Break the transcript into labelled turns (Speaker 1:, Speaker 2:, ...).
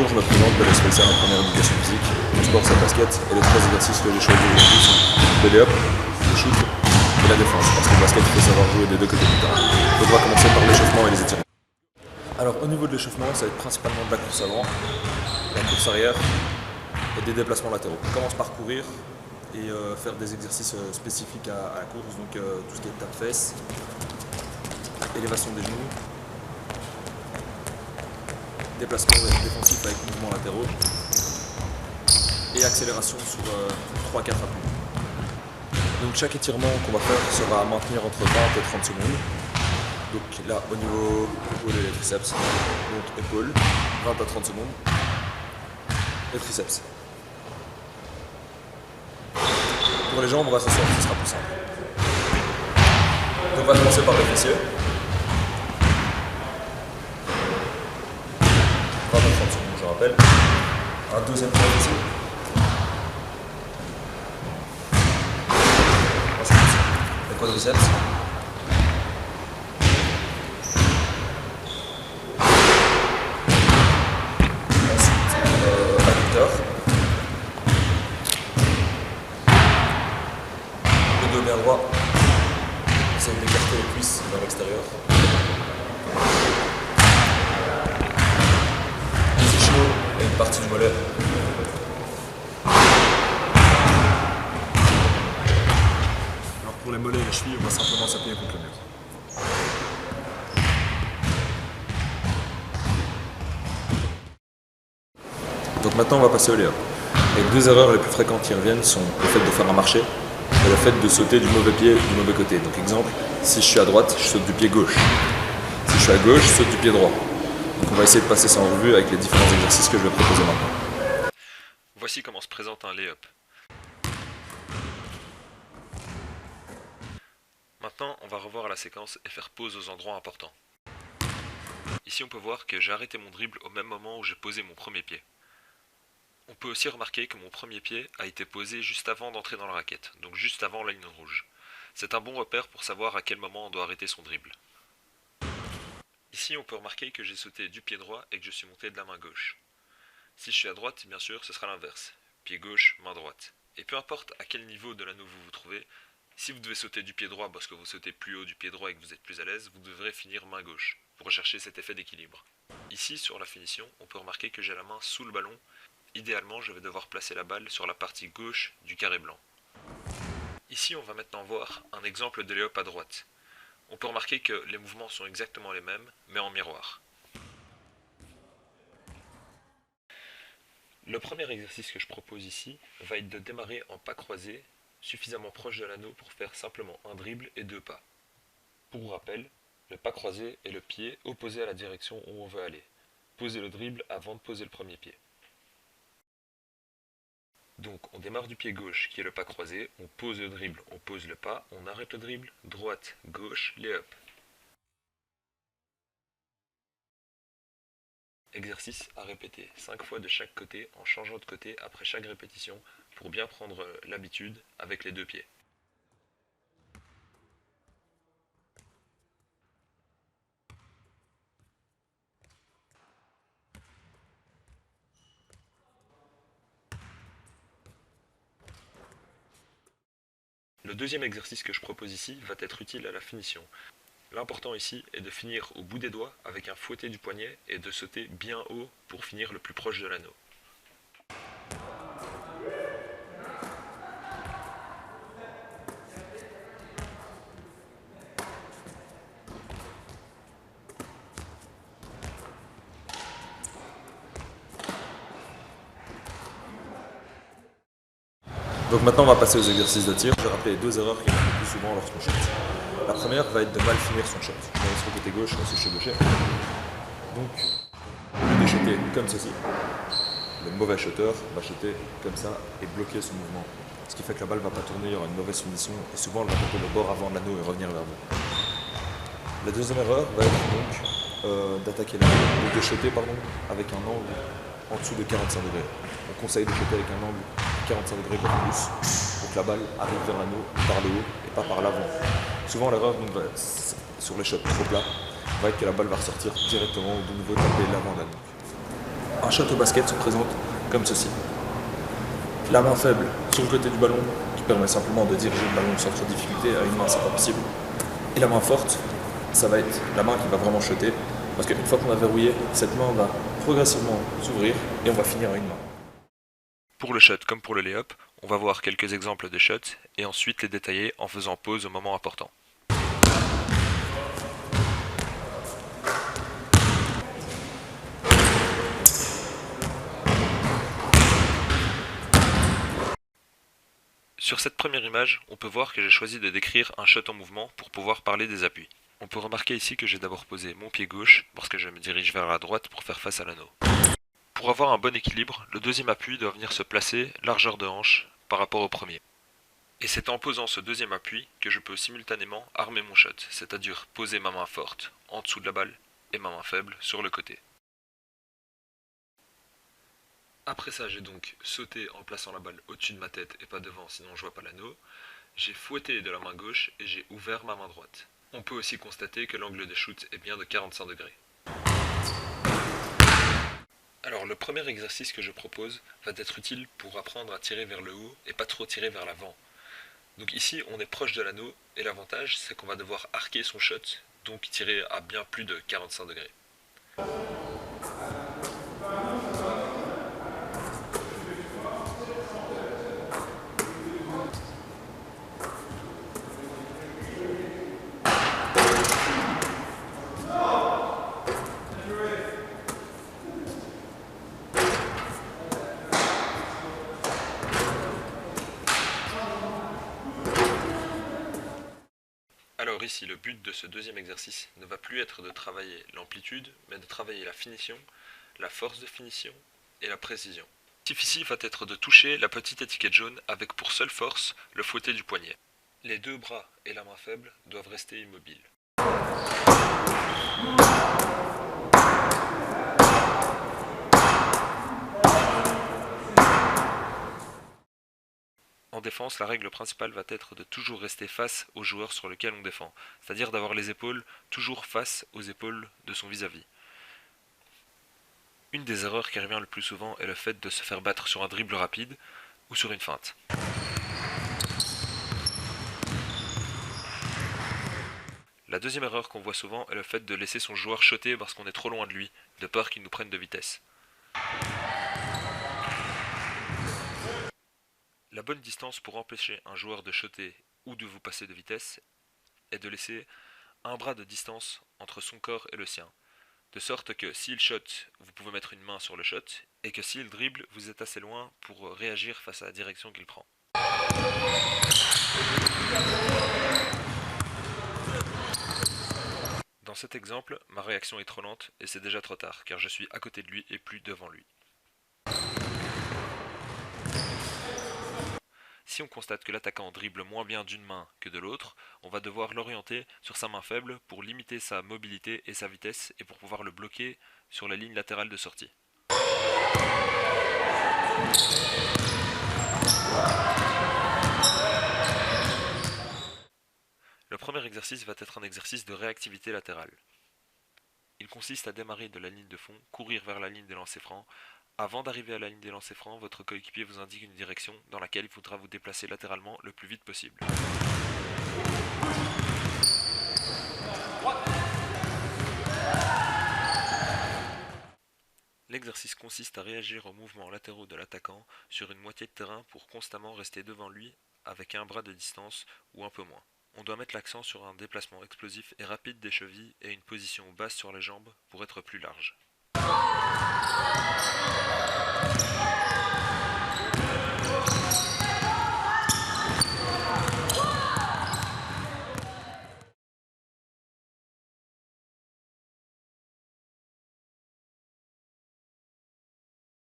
Speaker 1: Bonjour, je me présente, Benoît Spécial en première éducation physique. Mon sport c'est le basket et les trois exercices que j'ai choisis aujourd'hui sont le lay-up, le shoot et la défense. Parce que le basket il faut savoir jouer des deux côtés du terrain. Donc on va commencer par l'échauffement et les étirements. Alors au niveau de l'échauffement, ça va être principalement de la course avant, la course arrière et des déplacements latéraux. On commence par courir et faire des exercices spécifiques à la course, donc tout ce qui est tape-fesses, élévation des genoux, déplacement défensif avec mouvements latéraux et accélération sur 3-4 appuis. Donc chaque étirement qu'on va faire sera à maintenir entre 20 et 30 secondes. Donc là au niveau épaules et les triceps, donc épaules, 20 à 30 secondes, et triceps. Pour les jambes, on va s'asseoir, ce sera plus simple. Donc on va commencer par les fessiers. 20 à 30 secondes, je rappelle. Un deuxième pour les fessiers. Ensuite, les quadriceps. Le dos bien droit, essaye d'écarter les cuisses vers l'extérieur. Les ischios et une partie du mollet. Alors pour les mollets et les chevilles, on va simplement s'appuyer contre le mur. Donc maintenant on va passer au lay-up. Les deux erreurs les plus fréquentes qui reviennent sont le fait de faire un marché et le fait de sauter du mauvais pied du mauvais côté. Donc exemple, si je suis à droite, je saute du pied gauche. Si je suis à gauche, je saute du pied droit. Donc on va essayer de passer ça en revue avec les différents exercices que je vais proposer maintenant.
Speaker 2: Voici comment se présente un lay-up. Maintenant, on va revoir la séquence et faire pause aux endroits importants. Ici on peut voir que j'ai arrêté mon dribble au même moment où j'ai posé mon premier pied. On peut aussi remarquer que mon premier pied a été posé juste avant d'entrer dans la raquette, donc juste avant la ligne rouge. C'est un bon repère pour savoir à quel moment on doit arrêter son dribble. Ici on peut remarquer que j'ai sauté du pied droit et que je suis monté de la main gauche. Si je suis à droite, bien sûr, ce sera l'inverse. Pied gauche, main droite. Et peu importe à quel niveau de l'anneau vous vous trouvez, si vous devez sauter du pied droit parce que vous sautez plus haut du pied droit et que vous êtes plus à l'aise, vous devrez finir main gauche, pour rechercher cet effet d'équilibre. Ici, sur la finition, on peut remarquer que j'ai la main sous le ballon. Idéalement, je vais devoir placer la balle sur la partie gauche du carré blanc. Ici, on va maintenant voir un exemple de lay-up à droite. On peut remarquer que les mouvements sont exactement les mêmes, mais en miroir. Le premier exercice que je propose ici va être de démarrer en pas croisé, suffisamment proche de l'anneau pour faire simplement un dribble et deux pas. Pour rappel, le pas croisé est le pied opposé à la direction où on veut aller. Posez le dribble avant de poser le premier pied. Donc on démarre du pied gauche qui est le pas croisé, on pose le dribble, on pose le pas, on arrête le dribble, droite, gauche, lay-up. Exercice à répéter 5 fois de chaque côté en changeant de côté après chaque répétition pour bien prendre l'habitude avec les deux pieds. Le deuxième exercice que je propose ici va être utile à la finition. L'important ici est de finir au bout des doigts avec un fouetté du poignet et de sauter bien haut pour finir le plus proche de l'anneau.
Speaker 1: Donc maintenant on va passer aux exercices de tir. Je vais rappeler les deux erreurs qui arrivent le plus souvent lorsqu'on shoot. La première va être de mal finir son shot. Je vais sur le côté gauche, si je suis gaucher. Donc, au lieu de shotter comme ceci, le mauvais shooter va shotter comme ça et bloquer son mouvement. Ce qui fait que la balle ne va pas tourner, il y aura une mauvaise finition et souvent elle va taper le bord avant l'anneau et revenir vers vous. La deuxième erreur va être donc d'attaquer l'anneau, de shotter avec un angle en dessous de 45 degrés. On conseille de shotter avec un angle 45 degrés pour plus, pour que la balle arrive vers l'anneau par le haut et pas par l'avant. Souvent l'erreur sur les shots trop plats va être que la balle va ressortir directement au bon niveau taper l'avant de l'anneau. Un shot au basket se présente comme ceci. La main faible sur le côté du ballon, qui permet simplement de diriger le ballon sans trop de difficulté, à une main c'est pas possible. Et la main forte, ça va être la main qui va vraiment shotter, parce qu'une fois qu'on a verrouillé, cette main va progressivement s'ouvrir et on va finir à une main.
Speaker 2: Pour le shot comme pour le lay-up, on va voir quelques exemples de shots et ensuite les détailler en faisant pause au moment important. Sur cette première image, on peut voir que j'ai choisi de décrire un shot en mouvement pour pouvoir parler des appuis. On peut remarquer ici que j'ai d'abord posé mon pied gauche parce que je me dirige vers la droite pour faire face à l'anneau. Pour avoir un bon équilibre, le deuxième appui doit venir se placer largeur de hanche par rapport au premier. Et c'est en posant ce deuxième appui que je peux simultanément armer mon shot, c'est-à-dire poser ma main forte en dessous de la balle et ma main faible sur le côté. Après ça, j'ai donc sauté en plaçant la balle au-dessus de ma tête et pas devant, sinon je vois pas l'anneau. J'ai fouetté de la main gauche et j'ai ouvert ma main droite. On peut aussi constater que l'angle de shoot est bien de 45 degrés. Alors le premier exercice que je propose va être utile pour apprendre à tirer vers le haut et pas trop tirer vers l'avant. Donc ici on est proche de l'anneau et l'avantage c'est qu'on va devoir arquer son shot, donc tirer à bien plus de 45 degrés. Alors ici, le but de ce deuxième exercice ne va plus être de travailler l'amplitude, mais de travailler la finition, la force de finition et la précision. L'objectif ici va être de toucher la petite étiquette jaune avec pour seule force le fouetté du poignet. Les deux bras et la main faible doivent rester immobiles. En défense, la règle principale va être de toujours rester face au joueur sur lequel on défend, c'est-à-dire d'avoir les épaules toujours face aux épaules de son vis-à-vis. Une des erreurs qui revient le plus souvent est le fait de se faire battre sur un dribble rapide ou sur une feinte. La deuxième erreur qu'on voit souvent est le fait de laisser son joueur shotter parce qu'on est trop loin de lui, de peur qu'il nous prenne de vitesse. La bonne distance pour empêcher un joueur de shotter ou de vous passer de vitesse est de laisser un bras de distance entre son corps et le sien. De sorte que s'il shot, vous pouvez mettre une main sur le shot, et que s'il dribble, vous êtes assez loin pour réagir face à la direction qu'il prend. Dans cet exemple, ma réaction est trop lente et c'est déjà trop tard, car je suis à côté de lui et plus devant lui. Si on constate que l'attaquant dribble moins bien d'une main que de l'autre, on va devoir l'orienter sur sa main faible pour limiter sa mobilité et sa vitesse et pour pouvoir le bloquer sur la ligne latérale de sortie. Le premier exercice va être un exercice de réactivité latérale. Il consiste à démarrer de la ligne de fond, courir vers la ligne des lancers francs. Avant d'arriver à la ligne des lancers francs, votre coéquipier vous indique une direction dans laquelle il faudra vous déplacer latéralement le plus vite possible. L'exercice consiste à réagir aux mouvements latéraux de l'attaquant sur une moitié de terrain pour constamment rester devant lui avec un bras de distance ou un peu moins. On doit mettre l'accent sur un déplacement explosif et rapide des chevilles et une position basse sur les jambes pour être plus large.